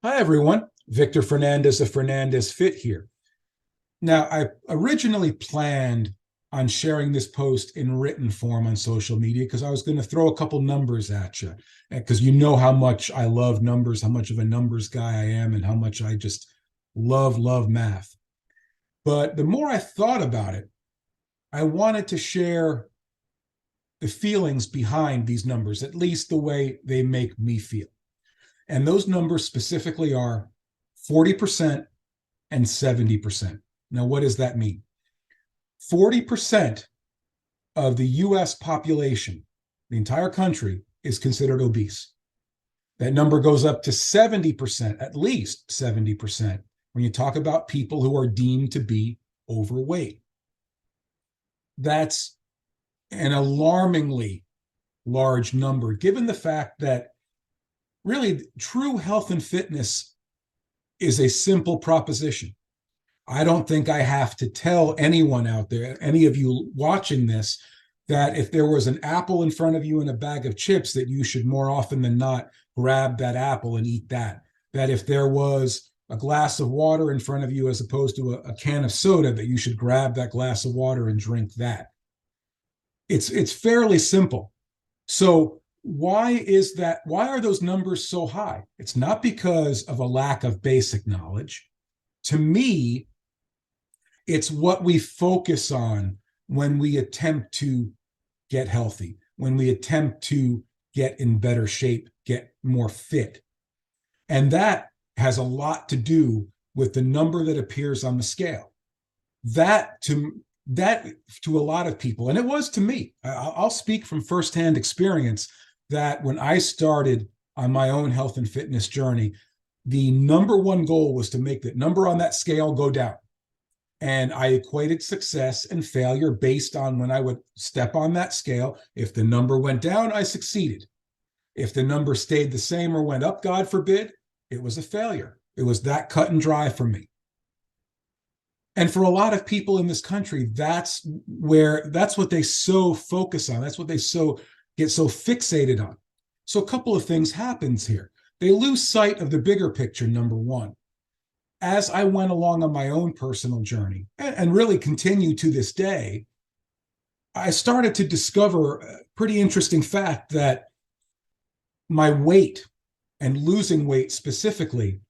Hi, everyone. Victor Fernandez of Fernandez Fit here. Now, I originally planned on sharing this post in written form on social media because I was going to throw a couple numbers at you because you know how much I love numbers, how much of a numbers guy I am, and how much I just love math. But the more I thought about it, I wanted to share the feelings behind these numbers, at least the way they make me feel. And those numbers specifically are 40% and 70%. Now, what does that mean? 40% of the US population, the entire country, is considered obese. That number goes up to 70%, at least 70%, when you talk about people who are deemed to be overweight. That's an alarmingly large number, given the fact that really true health and fitness is a simple proposition. I don't think I have to tell anyone out there, any of you watching this, that if there was an apple in front of you and a bag of chips, that you should more often than not grab that apple and eat that. That if there was a glass of water in front of you as opposed to a can of soda, that you should grab that glass of water and drink that. It's fairly simple. So why is that? Why are those numbers so high? It's not because of a lack of basic knowledge. To me, it's what we focus on when we attempt to get healthy, when we attempt to get in better shape, get more fit. And that has a lot to do with the number that appears on the scale. That to a lot of people, and it was to me, I'll speak from firsthand experience that when I started on my own health and fitness journey, the number one goal was to make the number on that scale go down. And I equated success and failure based on when I would step on that scale. If the number went down, I succeeded. If the number stayed the same or went up, God forbid, it was a failure. It was that cut and dry for me. And for a lot of people in this country, that's what they so focus on. That's what they so get so fixated on. So a couple of things happens here. They lose sight of the bigger picture, number one. As I went along on my own personal journey and really continue to this day, I started to discover a pretty interesting fact that my weight and losing weight specifically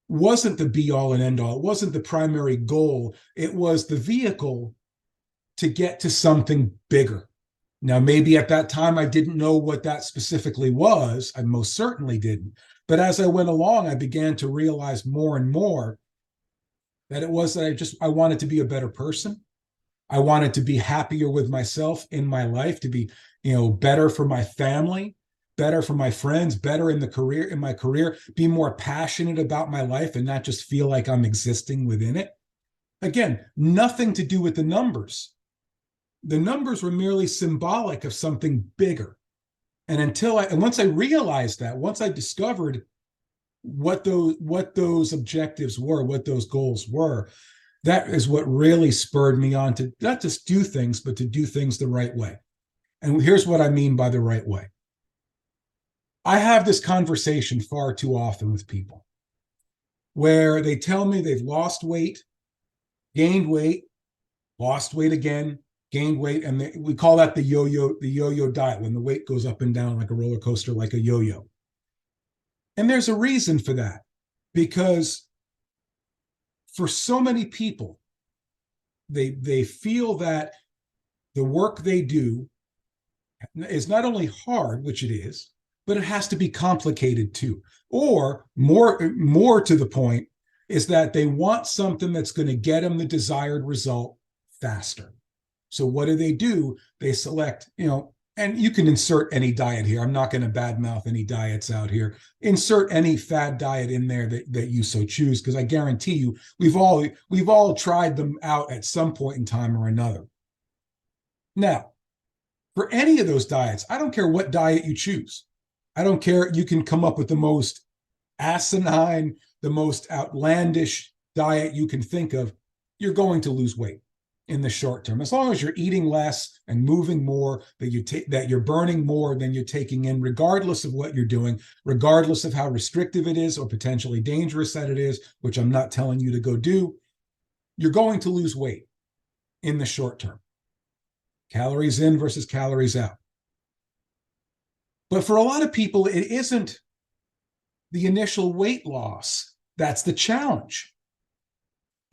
wasn't the be all and end all. It wasn't the primary goal. It was the vehicle to get to something bigger. Now, maybe at that time I didn't know what that specifically was. I most certainly didn't. But as I went along, I began to realize more and more that it was that I wanted to be a better person. I wanted to be happier with myself in my life, to be, better for my family, better for my friends, better in my career, be more passionate about my life and not just feel like I'm existing within it. Again, nothing to do with the numbers. The numbers were merely symbolic of something bigger. And once I realized that, once I discovered what those objectives were, what those goals were, that is what really spurred me on to not just do things, but to do things the right way. And here's what I mean by the right way. I have this conversation far too often with people where they tell me they've lost weight, gained weight, lost weight again, gained weight, and we call that the yo-yo diet, when the weight goes up and down like a roller coaster, like a yo-yo. And there's a reason for that, because for so many people, they feel that the work they do is not only hard, which it is, but it has to be complicated too. Or more to the point is that they want something that's going to get them the desired result faster. So what do? They select, and you can insert any diet here. I'm not going to badmouth any diets out here. Insert any fad diet in there that you so choose, because I guarantee you, we've all tried them out at some point in time or another. Now, for any of those diets, I don't care what diet you choose. I don't care. You can come up with the most asinine, the most outlandish diet you can think of. You're going to lose weight. in the short term. As long as you're eating less and moving more, that you're burning more than you're taking in, regardless of what you're doing, regardless of how restrictive it is or potentially dangerous that it is, which I'm not telling you to go do, you're going to lose weight in the short term. Calories in versus calories out. But for a lot of people, it isn't the initial weight loss that's the challenge.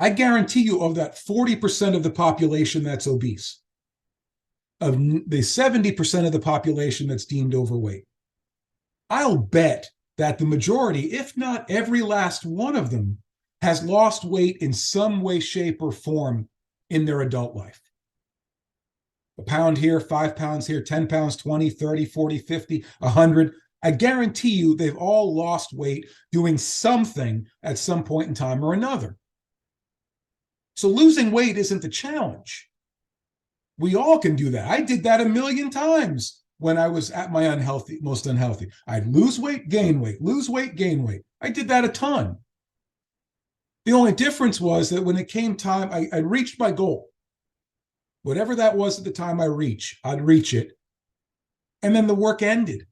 I guarantee you, of that 40% of the population that's obese, of the 70% of the population that's deemed overweight, I'll bet that the majority, if not every last one of them, has lost weight in some way, shape, or form in their adult life. A pound here, 5 pounds here, 10 pounds, 20, 30, 40, 50, 100. I guarantee you they've all lost weight doing something at some point in time or another. So losing weight isn't the challenge. We all can do that. I did that a million times when I was at my most unhealthy. I'd lose weight, gain weight, lose weight, gain weight. I did that a ton. The only difference was that when it came time, I reached my goal. Whatever that was at the time I'd reach it. And then the work ended.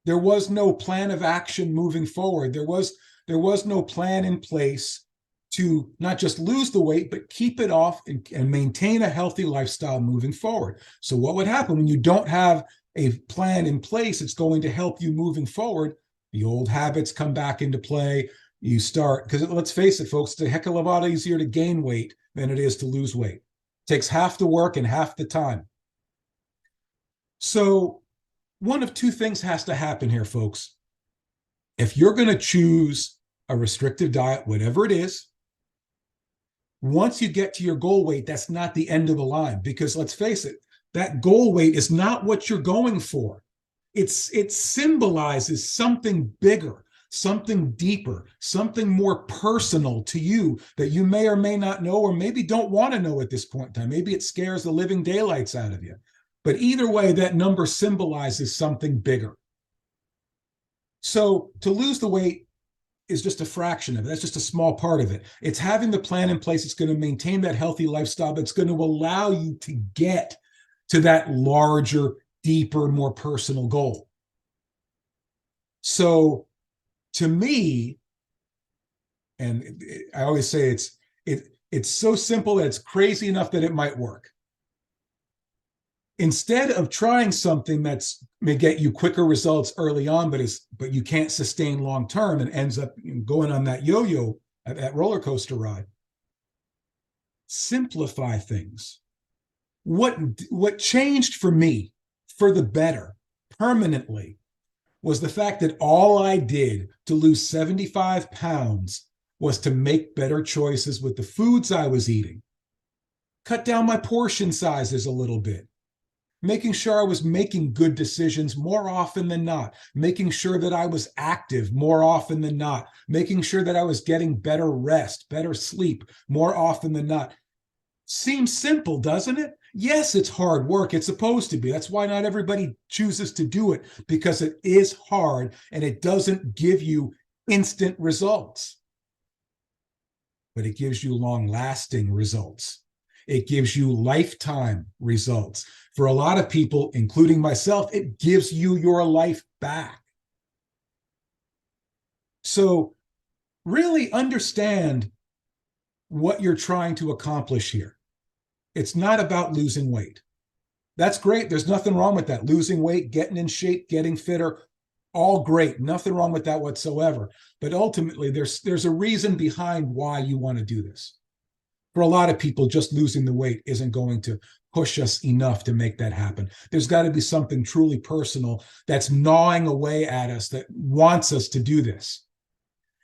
There was no plan of action moving forward. There was no plan in place to not just lose the weight, but keep it off and maintain a healthy lifestyle moving forward. So what would happen when you don't have a plan in place? It's going to help you moving forward. The old habits come back into play. You start, because let's face it, folks, it's a heck of a lot easier to gain weight than it is to lose weight. It takes half the work and half the time. So one of two things has to happen here, folks. If you're going to choose a restrictive diet, whatever it is, once you get to your goal weight, that's not the end of the line, because let's face it, that goal weight is not what you're going for. It symbolizes something bigger, something deeper, something more personal to you that you may or may not know, or maybe don't want to know at this point in time. Maybe it scares the living daylights out of you. But either way, that number symbolizes something bigger. So to lose the weight is just a fraction of it. That's just a small part of it. It's having the plan in place. It's going to maintain that healthy lifestyle. That's going to allow you to get to that larger, deeper, more personal goal. So to me, and I always say it's so simple that it's crazy enough that it might work. Instead of trying something that's may get you quicker results early on, but you can't sustain long term and ends up going on that yo-yo, that roller coaster ride, simplify things. What changed for me for the better permanently was the fact that all I did to lose 75 pounds was to make better choices with the foods I was eating, cut down my portion sizes a little bit, making sure I was making good decisions more often than not, making sure that I was active more often than not, making sure that I was getting better rest, better sleep more often than not. Seems simple, doesn't it? Yes, it's hard work. It's supposed to be. That's why not everybody chooses to do it, because it is hard and it doesn't give you instant results. But it gives you long-lasting results. It gives you lifetime results. For a lot of people, including myself, it gives you your life back. So really understand what you're trying to accomplish here. It's not about losing weight. That's great. There's nothing wrong with that. Losing weight, getting in shape, getting fitter, all great. Nothing wrong with that whatsoever. But ultimately, there's a reason behind why you want to do this. For a lot of people, just losing the weight isn't going to push us enough to make that happen. There's got to be something truly personal that's gnawing away at us that wants us to do this.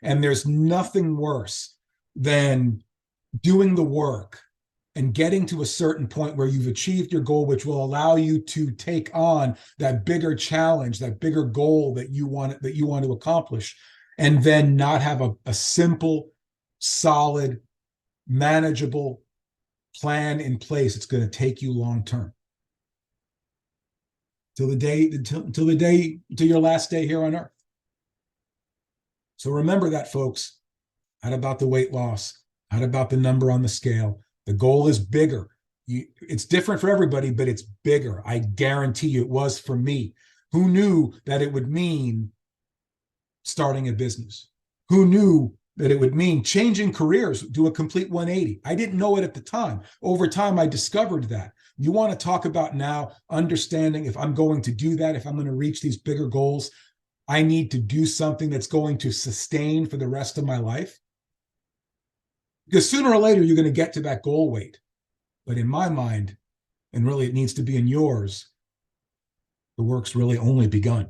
And there's nothing worse than doing the work and getting to a certain point where you've achieved your goal, which will allow you to take on that bigger challenge, that bigger goal that you want to accomplish, and then not have a simple, solid, manageable plan in place. It's going to take you long term till your last day here on earth. So remember that, folks. Not about the weight loss, not about the number on the scale. The goal is bigger. It's different for everybody, but it's bigger. I guarantee you it was for me. Who knew that it would mean starting a business? Who knew that it would mean changing careers, do a complete 180? I didn't know it at the time. Over time, I discovered that. You want to talk about now understanding if I'm going to do that, if I'm going to reach these bigger goals, I need to do something that's going to sustain for the rest of my life. Because sooner or later, you're going to get to that goal weight. But in my mind, and really it needs to be in yours, the work's really only begun.